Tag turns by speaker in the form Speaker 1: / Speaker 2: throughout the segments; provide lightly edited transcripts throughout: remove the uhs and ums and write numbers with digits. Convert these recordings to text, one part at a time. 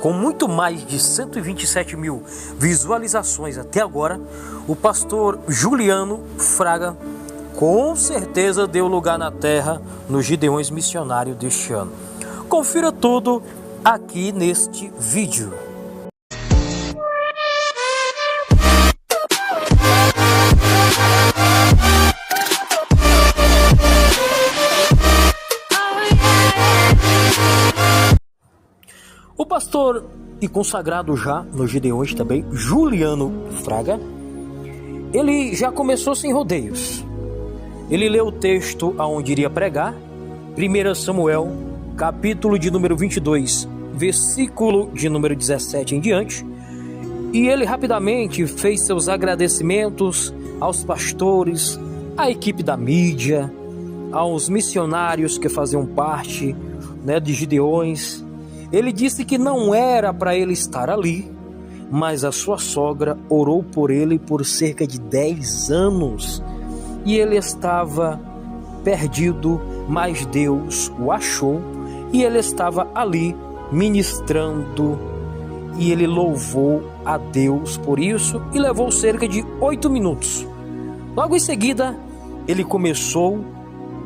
Speaker 1: com muito mais de 127 mil visualizações até agora, o pastor Juliano Fraga com certeza deu lugar na terra nos Gideões Missionários deste ano. Confira tudo aqui neste vídeo. O pastor e consagrado já nos Gideões também, Juliano Fraga, ele já começou sem rodeios. Ele leu o texto aonde iria pregar, 1 Samuel, capítulo de número 22, versículo de número 17 em diante, e ele rapidamente fez seus agradecimentos aos pastores, à equipe da mídia, aos missionários que faziam parte, de Gideões. Ele disse que não era para ele estar ali, mas a sua sogra orou por ele por cerca de 10 anos. E ele estava perdido, mas Deus o achou. E ele estava ali ministrando. E ele louvou a Deus por isso e levou cerca de 8 minutos. Logo em seguida, ele começou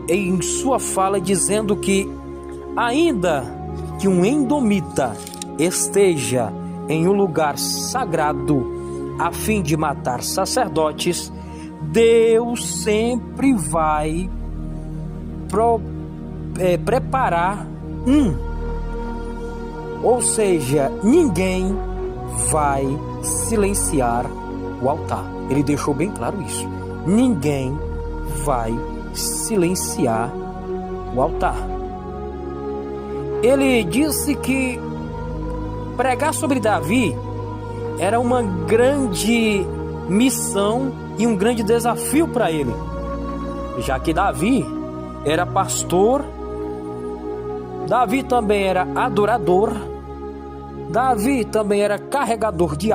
Speaker 1: em sua fala dizendo que ainda que um edomita esteja em um lugar sagrado a fim de matar sacerdotes, Deus sempre vai preparar ou seja, ninguém vai silenciar o altar. Ele deixou bem claro isso. Ninguém vai silenciar o altar. Ele disse que pregar sobre Davi era uma grande missão e um grande desafio para ele, já que Davi era pastor, Davi também era adorador, Davi também era carregador de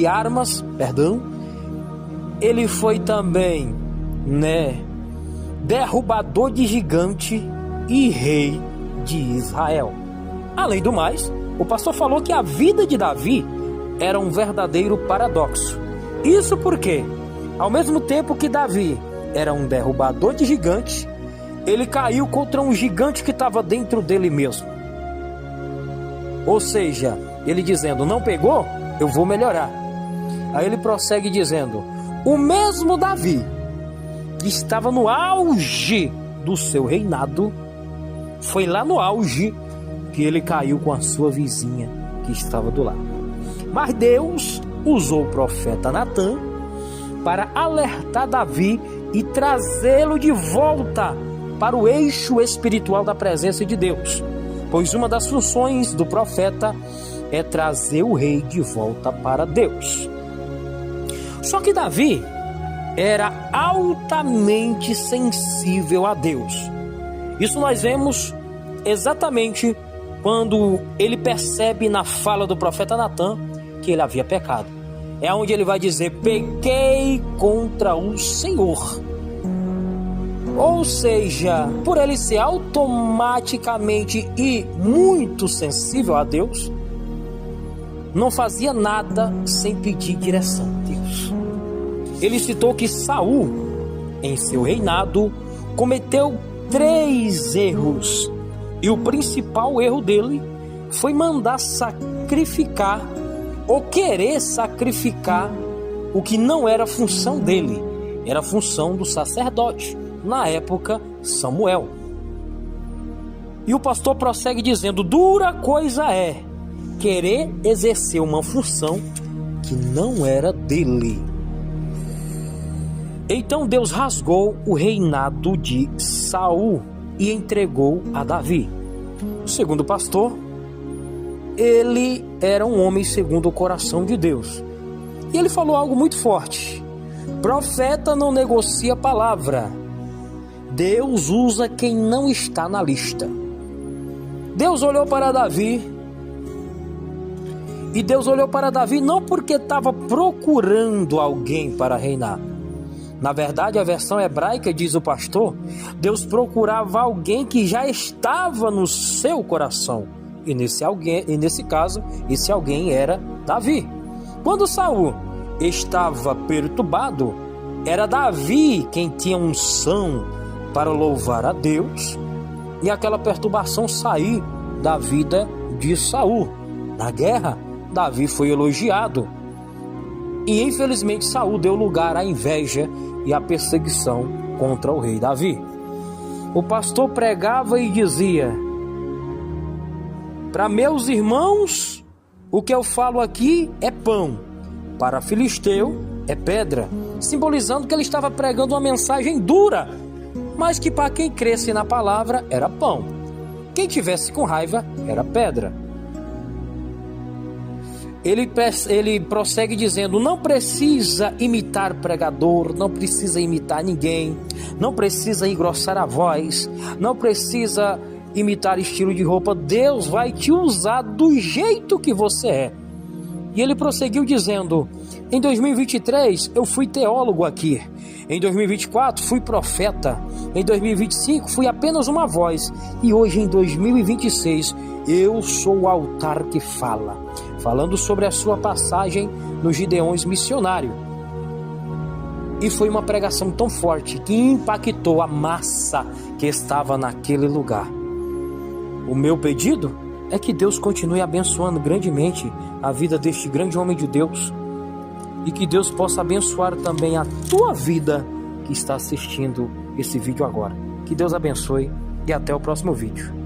Speaker 1: armas, ele foi também, derrubador de gigante e rei de Israel. Além do mais, o pastor falou que a vida de Davi era um verdadeiro paradoxo. Isso porque, ao mesmo tempo que Davi era um derrubador de gigantes, ele caiu contra um gigante que estava dentro dele mesmo. Ou seja, ele dizendo, não pegou? Eu vou melhorar. Aí ele prossegue dizendo, o mesmo Davi, que estava no auge do seu reinado, foi lá no auge que ele caiu com a sua vizinha que estava do lado. Mas Deus usou o profeta Natã para alertar Davi e trazê-lo de volta para o eixo espiritual da presença de Deus, pois uma das funções do profeta é trazer o rei de volta para Deus. Só que Davi era altamente sensível a Deus. Isso nós vemos exatamente quando ele percebe na fala do profeta Natã que ele havia pecado. É onde ele vai dizer, pequei contra o Senhor. Ou seja, por ele ser automaticamente e muito sensível a Deus, não fazia nada sem pedir direção a Deus. Ele citou que Saul, em seu reinado, cometeu 3 erros. E o principal erro dele foi mandar sacrificar ou querer sacrificar o que não era função dele, era função do sacerdote, na época Samuel. E o pastor prossegue dizendo, dura coisa é querer exercer uma função que não era dele. Então Deus rasgou o reinado de Saul e entregou a Davi. Segundo o pastor, ele era um homem segundo o coração de Deus. E ele falou algo muito forte. Profeta não negocia palavra. Deus usa quem não está na lista. Deus olhou para Davi. E Deus olhou para Davi não porque estava procurando alguém para reinar. Na verdade, a versão hebraica diz o pastor, Deus procurava alguém que já estava no seu coração E nesse caso, esse alguém era Davi. Quando Saul estava perturbado, era Davi quem tinha unção para louvar a Deus e aquela perturbação sair da vida de Saul. Na guerra, Davi foi elogiado. E infelizmente Saul deu lugar à inveja e à perseguição contra o rei Davi. O pastor pregava e dizia: para meus irmãos, o que eu falo aqui é pão, para filisteu é pedra, simbolizando que ele estava pregando uma mensagem dura, mas que para quem cresce na palavra era pão. Quem tivesse com raiva era pedra. Ele prossegue dizendo: não precisa imitar pregador, não precisa imitar ninguém, não precisa engrossar a voz, não precisa imitar estilo de roupa. Deus vai te usar do jeito que você é. E ele prosseguiu dizendo: em 2023 eu fui teólogo aqui, em 2024 fui profeta, em 2025 fui apenas uma voz, e hoje em 2026 eu sou o altar que fala. Falando sobre a sua passagem nos Gideões missionário. E foi uma pregação tão forte que impactou a massa que estava naquele lugar. O meu pedido é que Deus continue abençoando grandemente a vida deste grande homem de Deus e que Deus possa abençoar também a tua vida que está assistindo esse vídeo agora. Que Deus abençoe e até o próximo vídeo.